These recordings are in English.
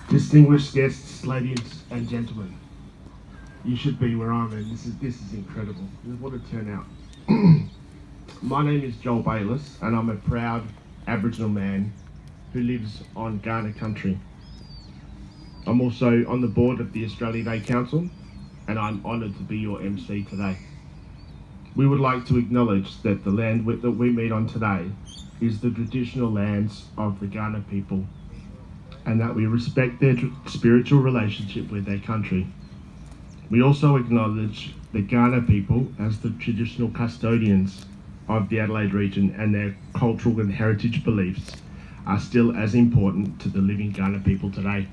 Distinguished guests, ladies and gentlemen, you should be where I'm at. This is incredible. What a turnout. My name is Joel Bayliss, and I'm a proud Aboriginal man who lives on Kaurna country. I'm also on the board of the Australia Day Council, and I'm honoured to be your MC today. We would like to acknowledge that the land that we meet on today is the traditional lands of the Kaurna people, and that we respect their spiritual relationship with their country. We also acknowledge the Kaurna people as the traditional custodians of the Adelaide region, and their cultural and heritage beliefs are still as important to the living Kaurna people today.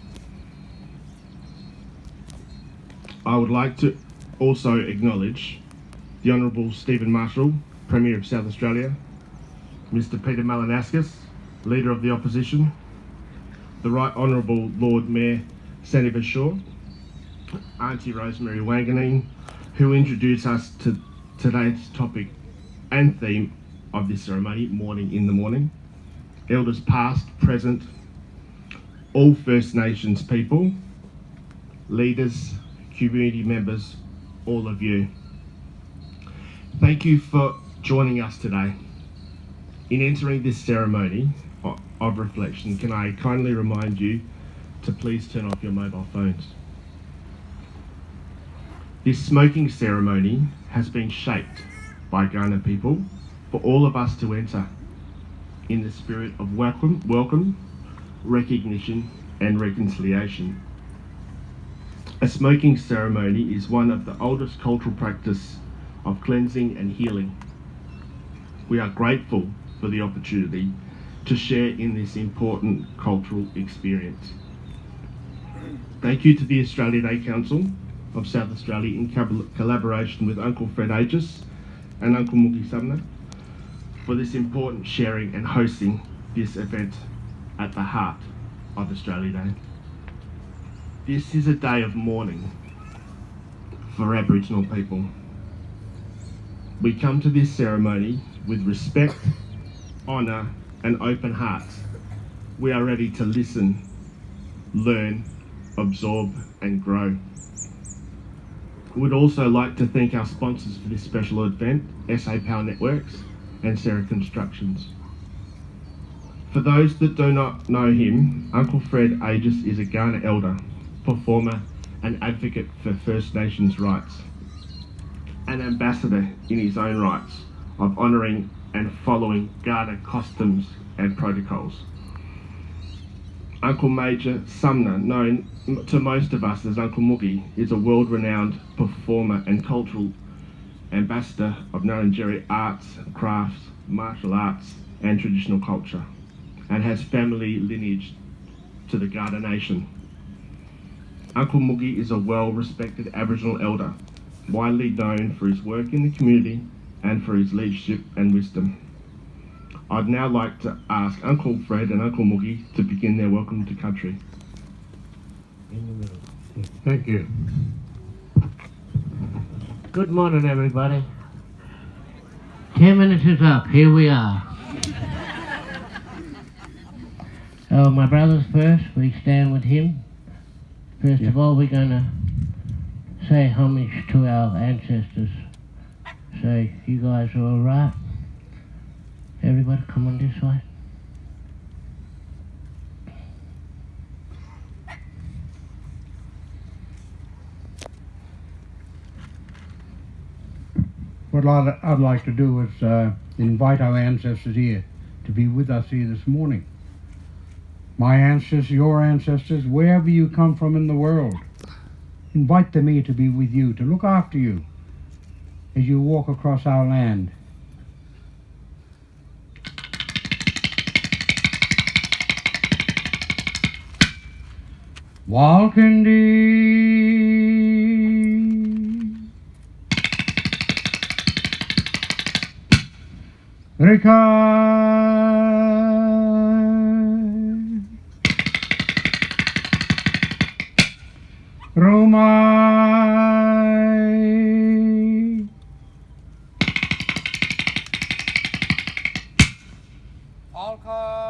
I would like to also acknowledge the Honourable Stephen Marshall, Premier of South Australia, Mr Peter Malinauskas, Leader of the Opposition, the Right Honourable Lord Mayor Sandy Shaw, Auntie Rosemary Wanganeen, who introduced us to today's topic and theme of this ceremony, Morning in the Morning, elders past, present, all First Nations people, leaders, community members, all of you. Thank you for joining us today. In entering this ceremony of reflection, can I kindly remind you to please turn off your mobile phones. This smoking ceremony has been shaped by Kaurna people for all of us to enter in the spirit of welcome, recognition and reconciliation. A smoking ceremony is one of the oldest cultural practice of cleansing and healing. We are grateful for the opportunity to share in this important cultural experience. Thank you to the Australia Day Council of South Australia in collaboration with Uncle Fred Aegis and Uncle Mookie Sumner for this important sharing and hosting this event at the heart of Australia Day. This is a day of mourning for Aboriginal people. We come to this ceremony with respect, honour and open hearts. We are ready to listen, learn, absorb and grow. We would also like to thank our sponsors for this special event, SA Power Networks and Sarah Constructions. For those that do not know him, Uncle Fred Aegis is a Kaurna elder, performer and advocate for First Nations rights, an ambassador in his own rights of honouring and following Kaurna customs and protocols. Uncle Major Sumner, known to most of us as Uncle Mookie, is a world-renowned performer and cultural ambassador of Ngarrindjeri arts, crafts, martial arts and traditional culture, and has family lineage to the Kaurna Nation. Uncle Mookie is a well-respected Aboriginal elder, widely known for his work in the community and for his leadership and wisdom. I'd now like to ask Uncle Fred and Uncle Mookie to begin their welcome to country. In the middle. Thank you. Good morning, everybody. 10 minutes is up. Here we are. So my brothers first, we stand with him. First of all, we're going to say homage to our ancestors. So you guys are all right? Everybody come on this way. What I'd like to do is invite our ancestors here to be with us here this morning. My ancestors, your ancestors, wherever you come from in the world, invite them here to be with you, to look after you as you walk across our land. Walkindi Rika Romai Alka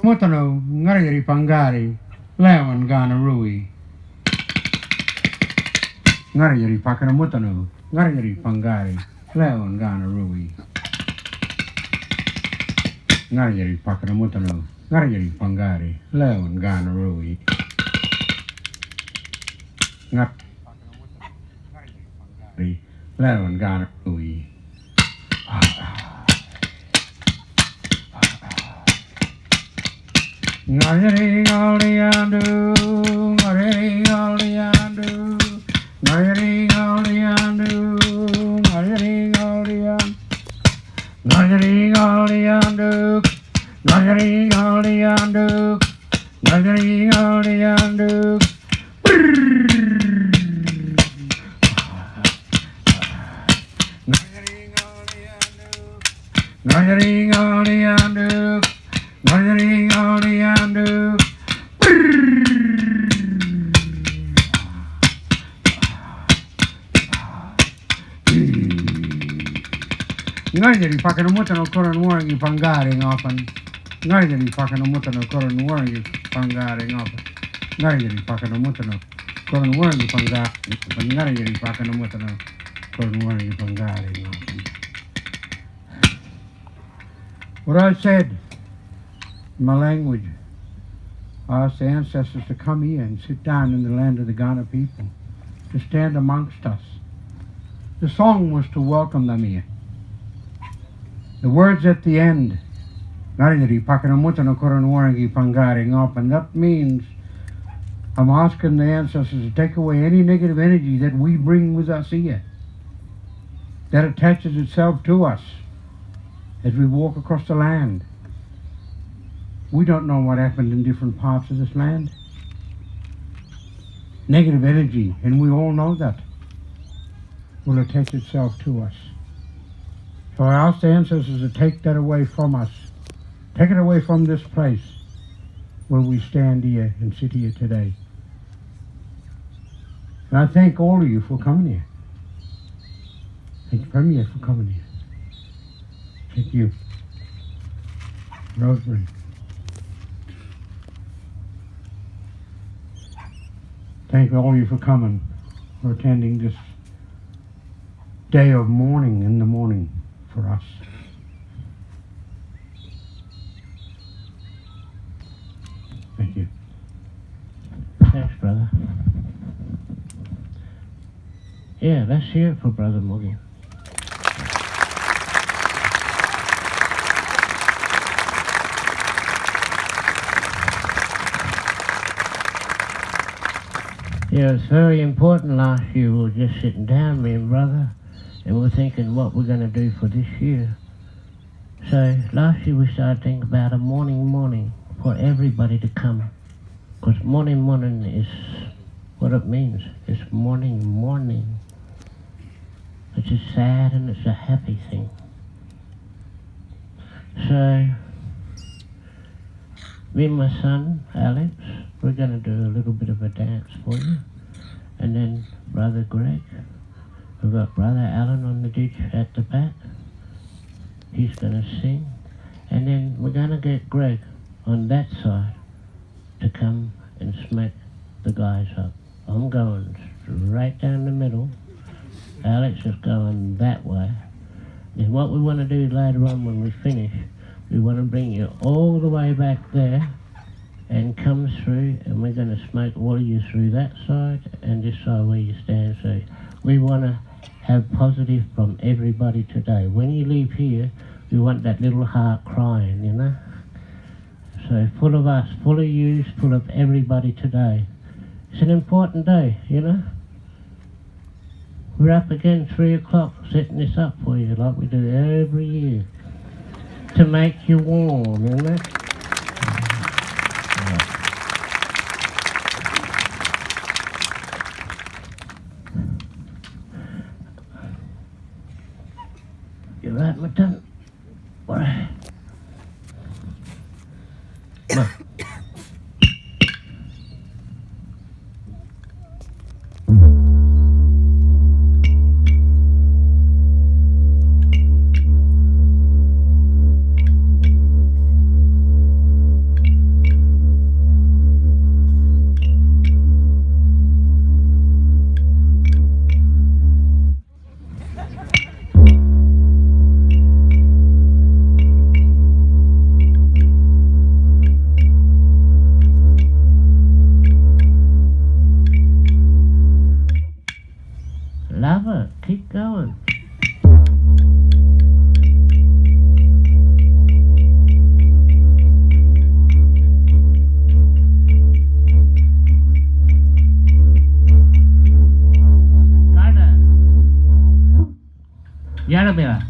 Mutano, Ngari Pangari, Leon Gana Rui. Ngari Pakana Mutano, Ngari Pangari, Leon Gana Rui. Ngari Pakana Mutano, Ngari Pangari, Leon Gana Rui. Ngari Leon Gana Rui. Ngari Galiandu, Ngari Galiandu, Ngari Galiandu, Ngari Galiandu, Ngari Galiandu, Ngari Galiandu, Ngari Galiandu. Ngari Galiandu, Ngari Galiandu. Ngari Pakana Mutano Koran Warring Pangari often. Ngari Pakana Mutano Koran Warring Pangari often. Ngari Pakana Mutano Koran Warring Pangari. Ngari Pakana Mutano Koran Warring Pangari often. What I said in my language, I asked the ancestors to come here and sit down in the land of the Ghana people, to stand amongst us. The song was to welcome them here. The words at the end, and that means I'm asking the ancestors to take away any negative energy that we bring with us here, that attaches itself to us as we walk across the land. We don't know what happened in different parts of this land. Negative energy, and we all know that, will attach itself to us. So I ask the ancestors to take that away from us. Take it away from this place where we stand here and sit here today. And I thank all of you for coming here. Thank you, Premier, for coming here. Thank you, Rosemary. Thank all of you for coming, for attending this day of mourning in the morning for us. Thank you. Thanks, brother. Yeah, let's hear it for Brother Moogie. Yeah, it's very important. Last year we were just sitting down, me and brother, and we were thinking what we're going to do for this year. So last year we started thinking about a morning for everybody to come. Because morning is what it means. It's morning. It's a sad and it's a happy thing. So, me and my son, Alex, we're going to do a little bit of a dance for you. And then Brother Greg, we've got Brother Alan on the ditch at the back. He's going to sing. And then we're going to get Greg on that side to come and smack the guys up. I'm going right down the middle. Alex is going that way. And what we want to do later on when we finish, we want to bring you all the way back there and come through, and we're going to smoke all of you through that side and this side where you stand. So we want to have positive from everybody today. When you leave here, we want that little heart crying, you know. So full of us, full of yous, full of everybody today. It's an important day, you know. We're up again 3 o'clock setting this up for you like we do every year to make you warm, you know. You right, Matan? All right. Come on. Yarabila.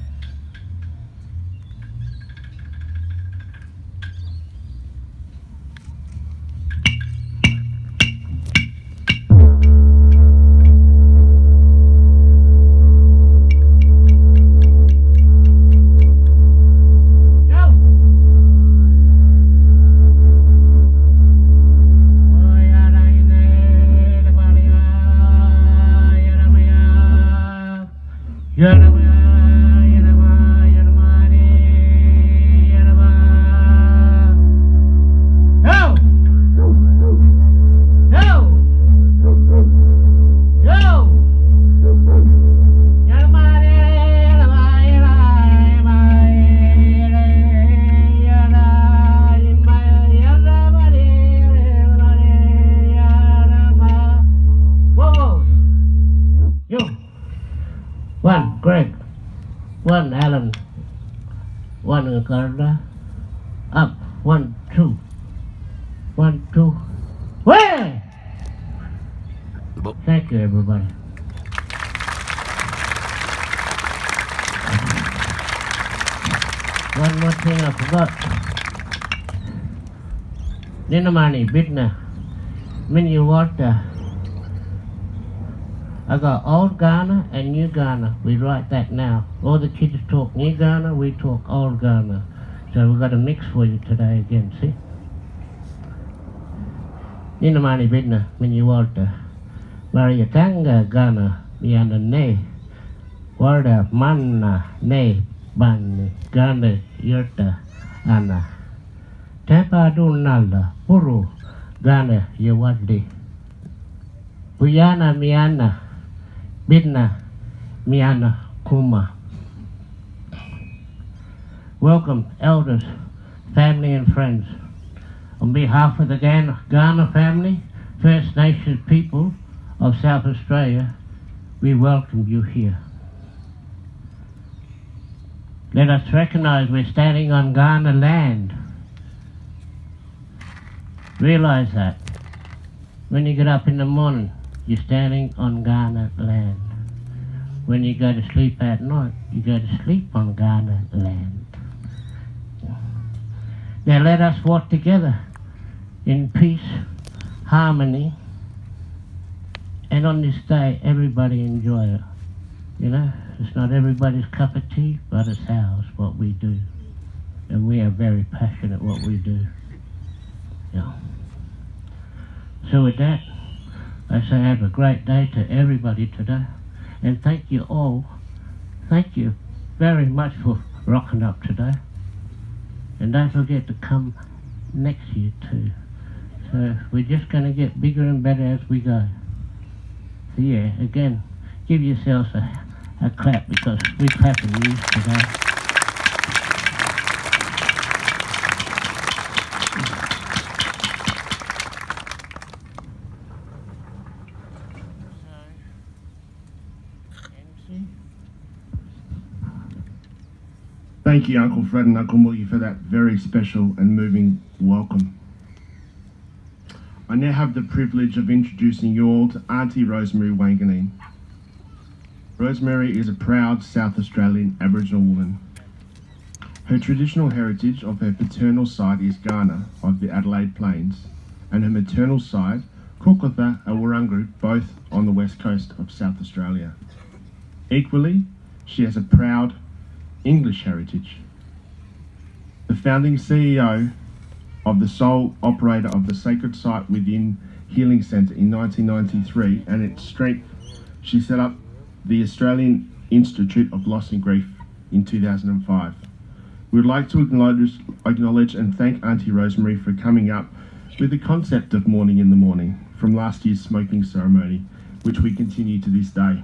One Greg, one Alan, one Ricardo, up, 1, 2, 1, 2, way! Thank you, everybody. One more thing I forgot. Ninamani, Bitna, Mini Water. I got old Ghana and new Ghana. We write that now. All the kids talk new Ghana, we talk old Ghana. So we've got a mix for you today again, see? Ninamani Bidna, Mini Walter. Mariatanga Ghana, Miana Ne. Warda Manna Ne Ban Ghana Yurta Anna. Tepa Dunalda, Puru Ghana Yawadi. Buyana Miana. Bidna, Miana, Kuma. Welcome, elders, family and friends. On behalf of the Ghana family, First Nations people of South Australia, we welcome you here. Let us recognize we're standing on Ghana land. Realize that. When you get up in the morning, you're standing on Ghana land. When you go to sleep at night, you go to sleep on Ghana land. Now let us walk together in peace, harmony, and on this day, everybody enjoy it. You know, it's not everybody's cup of tea, but it's ours, what we do. And we are very passionate what we do. Yeah. So with that, I say have a great day to everybody today. And thank you all. Thank you very much for rocking up today. And don't forget to come next year too. So we're just going to get bigger and better as we go. So yeah, again, give yourselves a clap because we're clapping you today. Thank you, Uncle Fred and Uncle Moogie, for that very special and moving welcome. I now have the privilege of introducing you all to Auntie Rosemary Wanganeen. Rosemary is a proud South Australian Aboriginal woman. Her traditional heritage of her paternal side is Ghana of the Adelaide Plains, and her maternal side, Kokotha and Wirangu, both on the west coast of South Australia. Equally, she has a proud English heritage. The founding CEO of the sole operator of the sacred site within Healing Centre in 1993, and its strength, she set up the Australian Institute of Loss and Grief in 2005. We would like to acknowledge and thank Auntie Rosemary for coming up with the concept of Morning in the Morning from last year's smoking ceremony, which we continue to this day.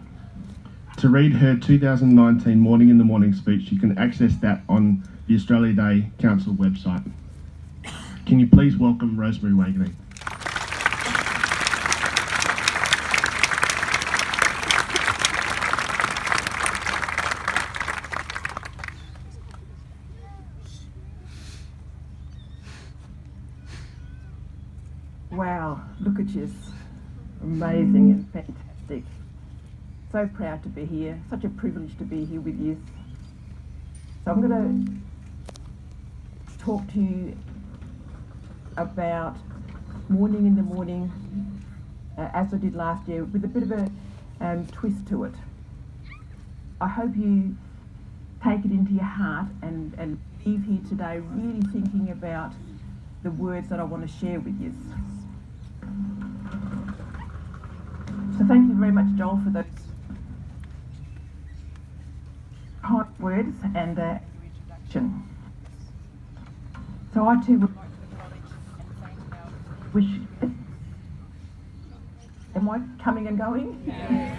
To read her 2019 Morning in the Morning speech, you can access that on the Australia Day Council website. Can you please welcome Rosemary Wanganeen? Wow, look at you. Amazing and fantastic. So proud to be here. Such a privilege to be here with you. So I'm going to talk to you about mourning in the morning, as I did last year, with a bit of a twist to it. I hope you take it into your heart and leave here today really thinking about the words that I want to share with you. So thank you very much, Joel, for those kind words and introduction. So I too would like to acknowledge and thank our wish. Am I coming and going? Yes.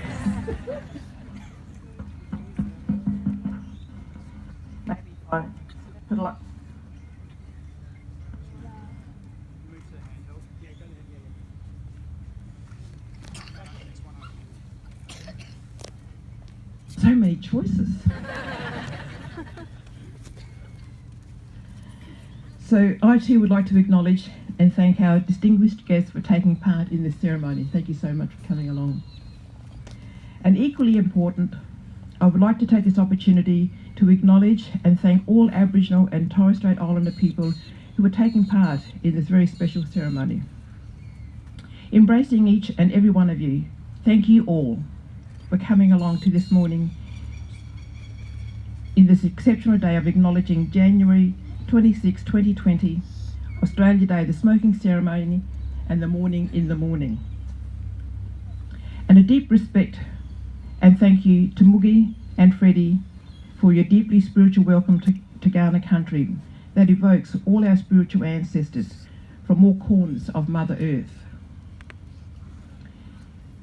Maybe if I put a lot. So many choices. So I too would like to acknowledge and thank our distinguished guests for taking part in this ceremony. Thank you so much for coming along. And equally important, I would like to take this opportunity to acknowledge and thank all Aboriginal and Torres Strait Islander people who are taking part in this very special ceremony. Embracing each and every one of you, thank you all for coming along to this morning in this exceptional day of acknowledging January 26, 2020, Australia Day, the smoking ceremony and the mourning in the morning. And a deep respect and thank you to Moogie and Freddie for your deeply spiritual welcome to Kaurna country that evokes all our spiritual ancestors from all corners of Mother Earth.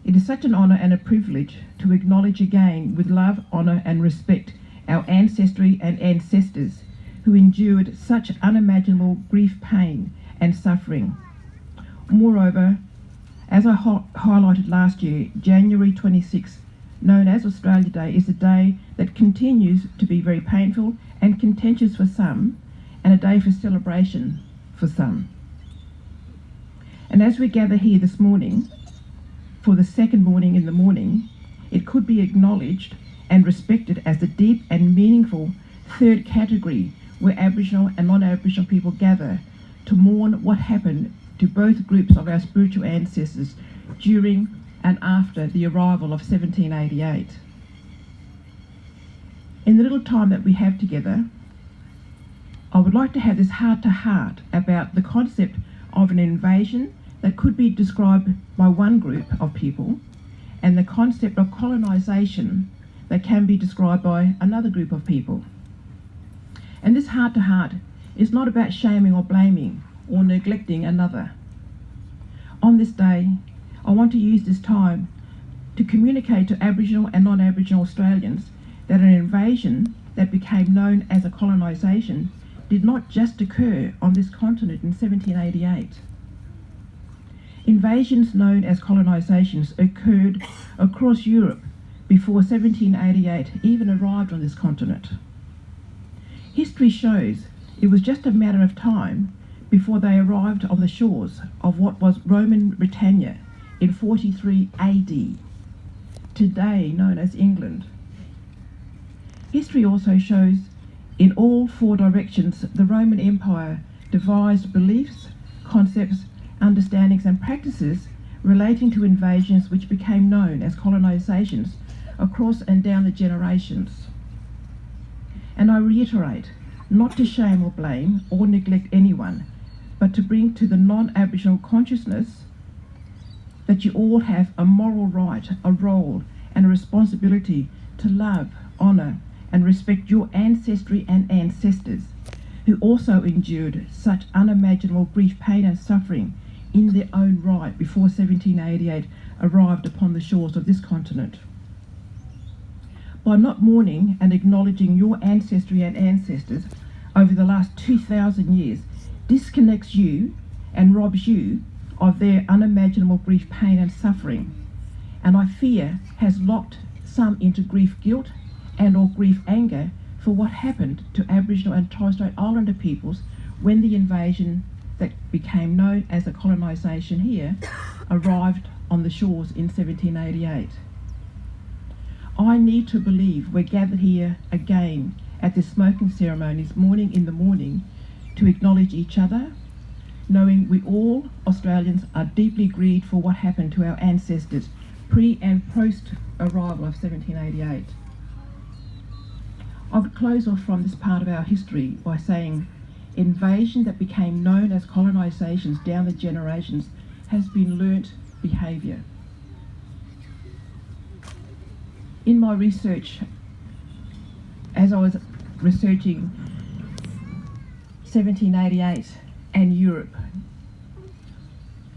It is such an honour and a privilege to acknowledge again with love, honour and respect our ancestry and ancestors who endured such unimaginable grief, pain and suffering. Moreover, as I highlighted last year, January 26, known as Australia Day, is a day that continues to be very painful and contentious for some, and a day for celebration for some. And as we gather here this morning, for the second mourning in the morning, it could be acknowledged and respected as the deep and meaningful third category where Aboriginal and non-Aboriginal people gather to mourn what happened to both groups of our spiritual ancestors during and after the arrival of 1788. In the little time that we have together, I would like to have this heart-to-heart about the concept of an invasion that could be described by one group of people and the concept of colonisation that can be described by another group of people. And this heart-to-heart is not about shaming or blaming or neglecting another. On this day, I want to use this time to communicate to Aboriginal and non-Aboriginal Australians that an invasion that became known as a colonisation did not just occur on this continent in 1788. Invasions known as colonisations occurred across Europe before 1788 even arrived on this continent. History shows it was just a matter of time before they arrived on the shores of what was Roman Britannia in 43 AD, today known as England. History also shows in all four directions the Roman Empire devised beliefs, concepts, understandings and practices relating to invasions which became known as colonisations across and down the generations. And I reiterate, not to shame or blame or neglect anyone, but to bring to the non-Aboriginal consciousness that you all have a moral right, a role and a responsibility to love, honour and respect your ancestry and ancestors who also endured such unimaginable grief, pain and suffering in their own right before 1788 arrived upon the shores of this continent. By not mourning and acknowledging your ancestry and ancestors over the last 2,000 years disconnects you and robs you of their unimaginable grief, pain and suffering, and I fear has locked some into grief guilt and or grief anger for what happened to Aboriginal and Torres Strait Islander peoples when the invasion that became known as a colonisation here arrived on the shores in 1788. I need to believe we're gathered here again at the smoking ceremonies morning in the morning to acknowledge each other, knowing we all Australians are deeply grieved for what happened to our ancestors pre and post arrival of 1788. I would close off from this part of our history by saying invasion that became known as colonisations down the generations has been learnt behaviour. In my research, as I was researching 1788 and Europe,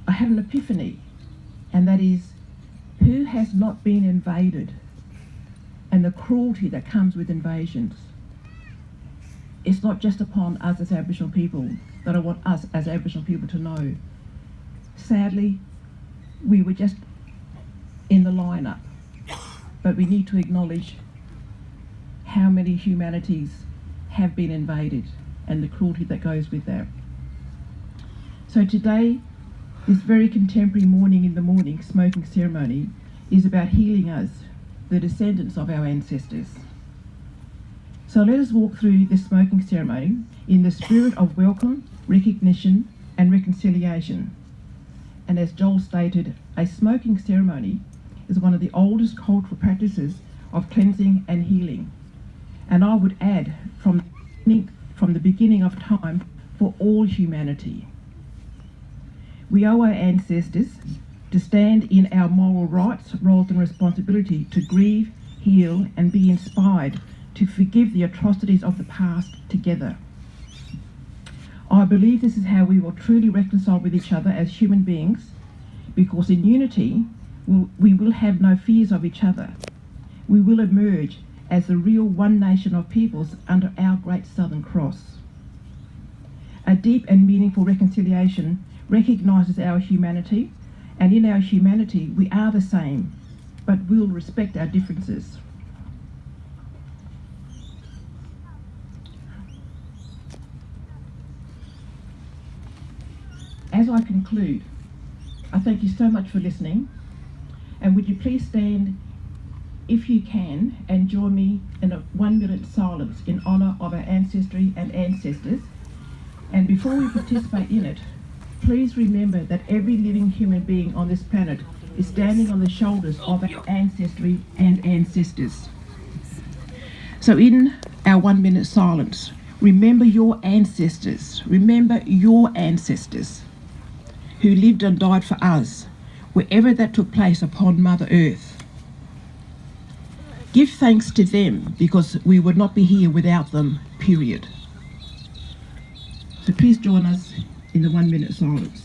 I had an epiphany, and that is, who has not been invaded, and the cruelty that comes with invasions. It's not just upon us as Aboriginal people that I want us as Aboriginal people to know. Sadly, we were just in the lineup, but we need to acknowledge how many humanities have been invaded and the cruelty that goes with that. So today, this very contemporary morning in the morning smoking ceremony is about healing us, the descendants of our ancestors. So let us walk through this smoking ceremony in the spirit of welcome, recognition and reconciliation. And as Joel stated, a smoking ceremony is one of the oldest cultural practices of cleansing and healing. And I would add, from the beginning of time, for all humanity. We owe our ancestors to stand in our moral rights, roles and responsibility to grieve, heal and be inspired to forgive the atrocities of the past together. I believe this is how we will truly reconcile with each other as human beings, because in unity we will have no fears of each other. We will emerge as the real one nation of peoples under our great Southern Cross. A deep and meaningful reconciliation recognises our humanity, and in our humanity we are the same, but we'll respect our differences. As I conclude, I thank you so much for listening, and would you please stand, if you can, and join me in a 1 minute silence in honour of our ancestry and ancestors. And before we participate in it, please remember that every living human being on this planet is standing on the shoulders of our ancestry and ancestors. So in our 1 minute silence, remember your ancestors. Remember your ancestors who lived and died for us, wherever that took place upon Mother Earth. Give thanks to them, because we would not be here without them, period. So please join us in the 1 minute silence.